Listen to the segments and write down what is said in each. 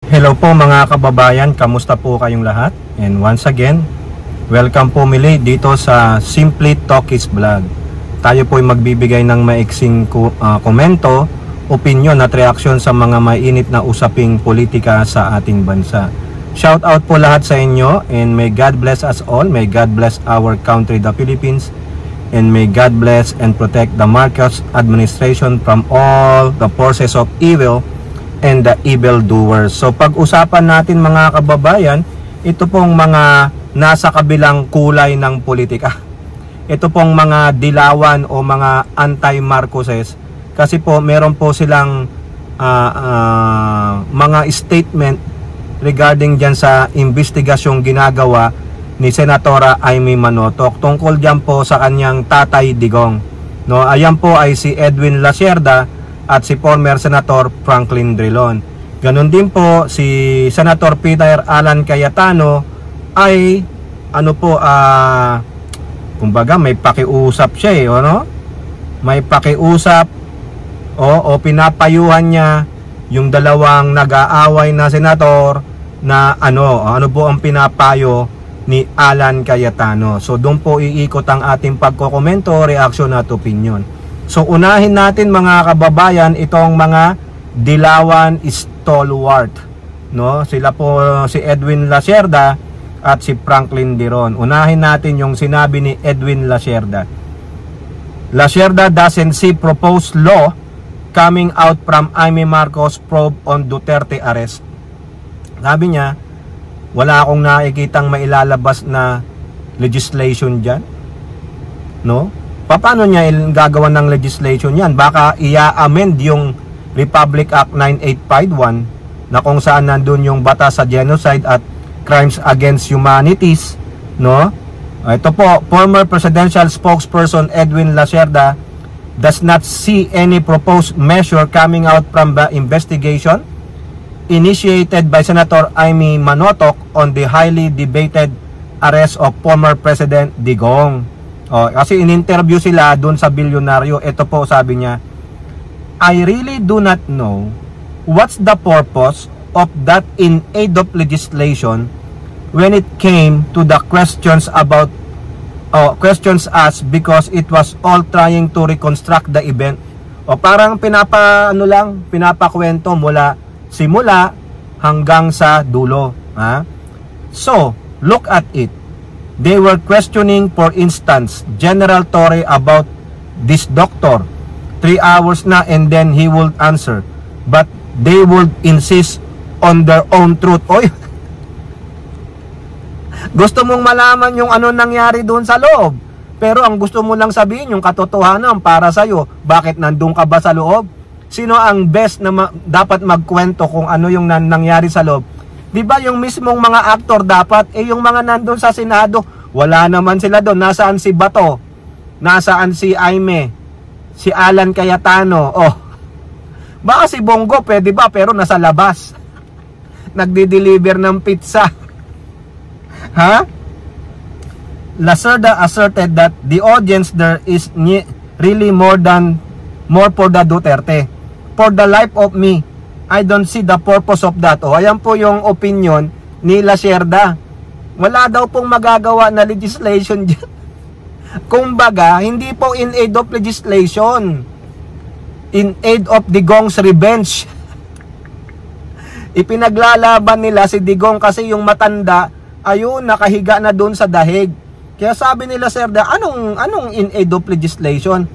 Hello po mga kababayan, kamusta po kayong lahat? And once again, welcome po muli dito sa Simply Talkies Vlog. Tayo po ay magbibigay ng maiksing komento, opinion at reaksyon sa mga mainit na usaping politika sa ating bansa. Shout out po lahat sa inyo, and may God bless us all. May God bless our country, the Philippines, and may God bless and protect the Marcos administration from all the forces of evil and the evil doers. So pag-usapan natin mga kababayan, ito pong mga nasa kabilang kulay ng politika. Ito pong mga dilawan o mga anti-Marcoses, kasi po meron po silang mga statement regarding dyan sa investigasyong ginagawa ni Senatora Imee Manotoc tungkol dyan po sa kanyang tatay Digong. No, ayan po ay si Edwin Lacierda at si former Senator Franklin Drilon. Ganon din po si Senator Peter Alan Cayetano ay kumbaga may pakiusap siya no? May pakiusap o pinapayuhan niya yung dalawang nag-aaway na senator na ano po ang pinapayo ni Alan Cayetano. So doon po iikot ang ating pagkokomento, reaction at opinion. So unahin natin mga kababayan itong mga dilawan stalwart, no? Sila po si Edwin Lacierda at si Franklin Drilon. Unahin natin yung sinabi ni Edwin Lacierda. Lacierda doesn't see proposed law coming out from Imee Marcos probe on Duterte arrest. Sabi niya, wala akong nakikitang mailalabas na legislation dyan, no? Paano niya gagawa ng legislation yan? Baka i-amend yung Republic Act 9851 na kung saan nandun yung batas sa genocide at crimes against humanities, no? Ito po, former presidential spokesperson Edwin Lacierda does not see any proposed measure coming out from the investigation initiated by Senator Imee Manotoc on the highly debated arrest of former President Digong. Kasi in-interview sila dun sa bilyonaryo. Ito po sabi niya, I really do not know what's the purpose of that in aid of legislation when it came to the questions about questions asked, because it was all trying to reconstruct the event. Parang pinapakwento mula simula hanggang sa dulo, ha? So look at it. They were questioning, for instance, General Torre about this doctor. 3 hours na and then he would answer. But they would insist on their own truth. Oy! Gusto mong malaman yung ano nangyari doon sa loob. Pero ang gusto mo lang sabihin yung katotohanan para sa'yo. Bakit nandun ka ba sa loob? Sino ang best na dapat magkwento kung ano yung nangyari sa loob? Di ba yung mismong mga aktor dapat, yung mga nandun sa Senado, wala naman sila doon. Nasaan si Bato? Nasaan si Imee? Si Alan Cayetano? Baka si Bongo pwede ba, pero nasa labas. Nagdi-deliver ng pizza. Ha? Lacierda asserted that the audience there is really more for the Duterte. For the life of me, I don't see the purpose of that. Ayan po yung opinion ni Lacierda. Wala daw pong magagawa na legislation dyan. Kumbaga, hindi po in aid of legislation. In aid of Digong's revenge. Ipinaglalaban nila si Digong kasi yung matanda, ayun, nakahiga na doon sa dahig. Kaya sabi ni Lacierda, anong in aid of legislation?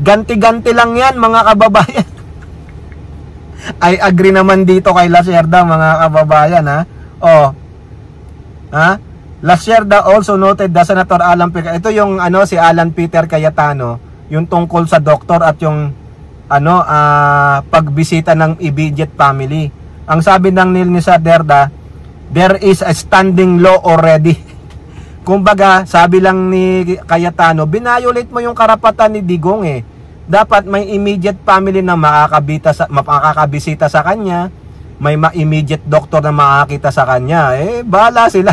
Ganti-ganti lang yan mga kababayan. I agree naman dito kay Lacierda mga kababayan, ha? Lacierda also noted the Senator Alan Peter. Ito yung si Alan Peter Cayetano, yung tungkol sa doktor at yung pagbisita ng immediate family. Ang sabi ng ni Lacierda, there is a standing law already. Kumbaga, sabi lang ni Cayetano, binayolate mo yung karapatan ni Digong Dapat may immediate family na makakabisita sa kanya, may immediate doctor na makakita sa kanya. Bahala sila.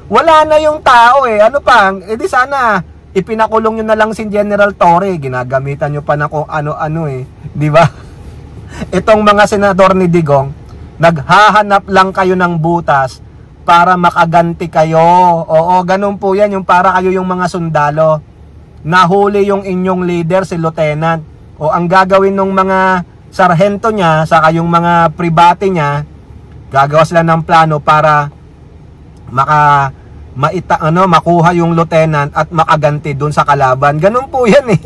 Wala na yung tao Ano pa? Di sana ipinakulong nyo na lang si General Torre. Ginagamitan nyo pa na kung ano-ano Di ba? Itong mga senador ni Digong, Naghahanap lang kayo ng butas para makaganti kayo. Oo, ganun po yan, yung para kayo yung mga sundalo. Nahuli yung inyong leader, si lieutenant. O ang gagawin ng mga sarhento niya, saka yung mga pribate niya, gagawa sila ng plano para makuha yung lieutenant at makaganti dun sa kalaban. Ganun po yan eh.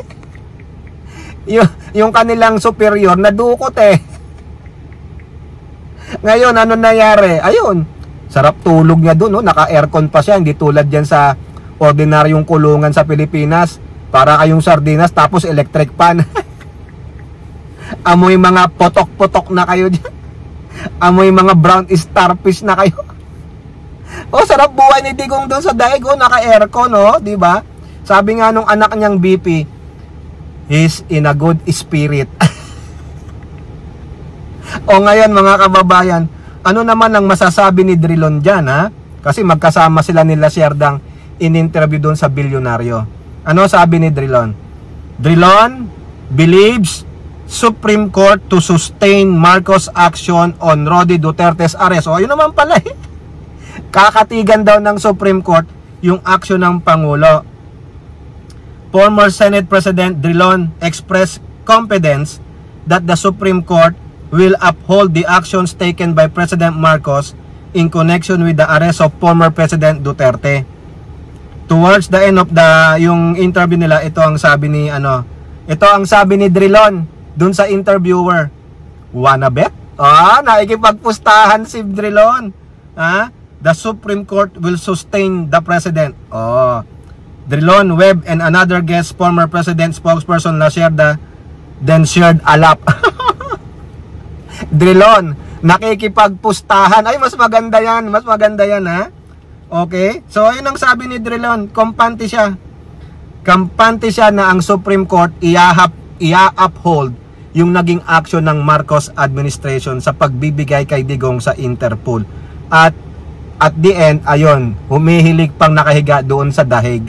yung kanilang superior nadukot eh. Ngayon, ano nangyari? Ayun, sarap tulog niya dun, no? Naka-aircon pa siya, hindi tulad yan sa ordinaryong kulungan sa Pilipinas. Para kayong sardinas, tapos electric pan. Amoy mga potok-potok na kayo dyan. Amoy mga brown starfish na kayo. Oh, sarap buhay ni Digong dun sa daig, oh, naka-aircon, no? Diba? Sabi nga nung anak niyang BP, he's in a good spirit. O ngayon mga kababayan, ano naman ang masasabi ni Drilon dyan, ha? Kasi magkasama sila nila Sierdang in-interview doon sa bilyonaryo. Ano sabi ni Drilon? Drilon believes Supreme Court to sustain Marcos action on Rody Duterte's arrest. O ayun naman pala eh. Kakatigan daw ng Supreme Court yung action ng Pangulo. Former Senate President Drilon expressed confidence that the Supreme Court will uphold the actions taken by President Marcos in connection with the arrest of former President Duterte. Towards the end of yung interview nila, ito ang sabi ni Drilon dun sa interviewer. Wanna bet? Nakikipagpustahan si Drilon. The Supreme Court will sustain the President. Drilon, Webb, and another guest, former President spokesperson La Sierda, then shared a lap. Drilon, nakikipagpustahan. Ay, mas maganda yan. Mas maganda yan, ha? Okay? So, ayun ang sabi ni Drilon. Kampante siya. Kampante siya na ang Supreme Court i-uphold yung naging action ng Marcos administration sa pagbibigay kay Digong sa Interpol. At the end, ayun, humihilig pang nakahiga doon sa dahig.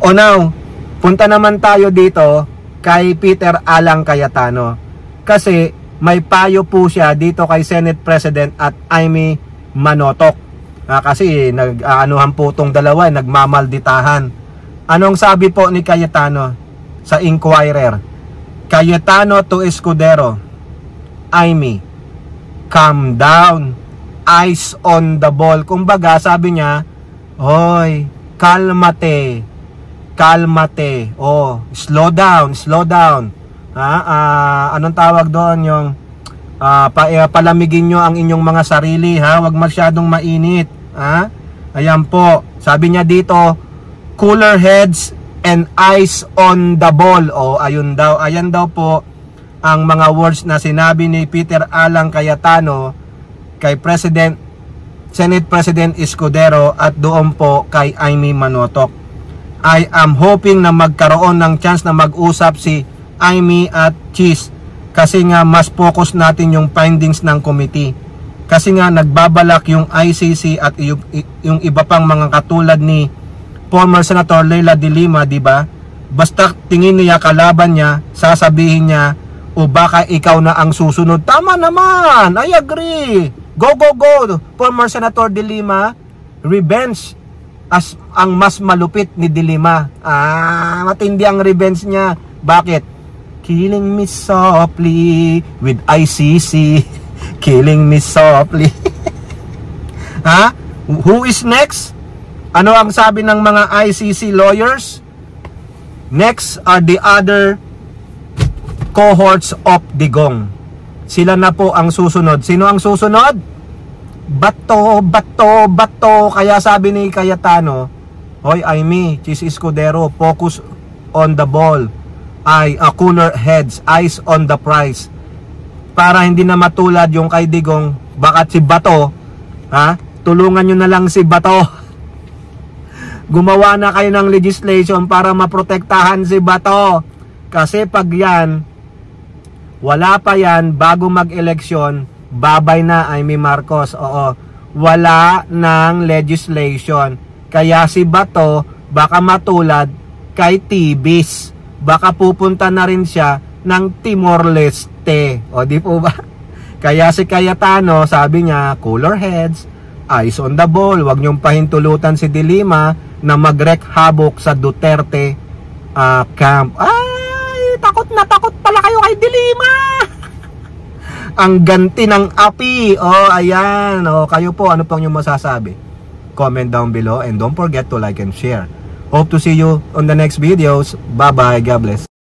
O now, punta naman tayo dito kay Peter Alang Cayetano. Kasi may payo po siya dito kay Senate President at Amy Manotoc. Kasi nag-anuhan po itong dalawa, nagmamalditahan. Anong sabi po ni Cayetano sa Inquirer? Cayetano to Escudero, Amy, calm down, eyes on the ball. Kumbaga sabi niya, hoy, kalmate, kalmate, slow down, slow down. Anong tawag doon? Yung palamigin nyo ang inyong mga sarili, ha? Huwag masyadong mainit, ha? Ayan po, sabi niya dito, cooler heads and eyes on the ball. Ayun daw, ayan daw po ang mga words na sinabi ni Peter Alang Cayetano kay Senate President Escudero at doon po kay Amy Manotoc. I am hoping na magkaroon ng chance na mag-usap si Amy at Cheese kasi nga mas focus natin yung findings ng committee. Kasi nga nagbabalak yung ICC at yung iba pang mga katulad ni former Senator Leila de Lima, di ba? Basta tingin niya kalaban niya, sasabihin niya, o baka ikaw na ang susunod. Tama naman, I agree. Go, go, go. Former Senator de Lima, revenge as ang mas malupit ni de Lima. Matindi ang revenge niya. Bakit? Killing me softly with ICC. Killing me softly. Who is next? Ano ang sabi ng mga ICC lawyers? Next are the other cohorts of Digong. Sila na po ang susunod. Sino ang susunod? Bato, bato, bato. Kaya sabi ni Cayetano, hoy Amy, Cheese Escudero, focus on the ball. Cooler heads, eyes on the prize. Para hindi na matulad yung kay Digong, bakit si Bato, tulungan nyo na lang si Bato. Gumawa na kayo ng legislation para maprotektahan si Bato. Kasi pag yan, wala pa yan, bago mag-eleksyon, babay na Amy Marcos. Wala ng legislation. Kaya si Bato, baka matulad kay Tibis. Baka pupunta na rin siya ng Timor-Leste. Di po ba? Kaya si Cayetano, sabi niya, cooler heads, eyes on the ball, wag niyong pahintulutan si De Lima na mag-wreak havoc sa Duterte camp. Ay, takot na takot pala kayo kay De Lima. Ang ganti ng api. Oh, ayan. Oh, kayo po, ano pang yung masasabi? Comment down below and don't forget to like and share. Hope to see you on the next videos. Bye-bye. God bless.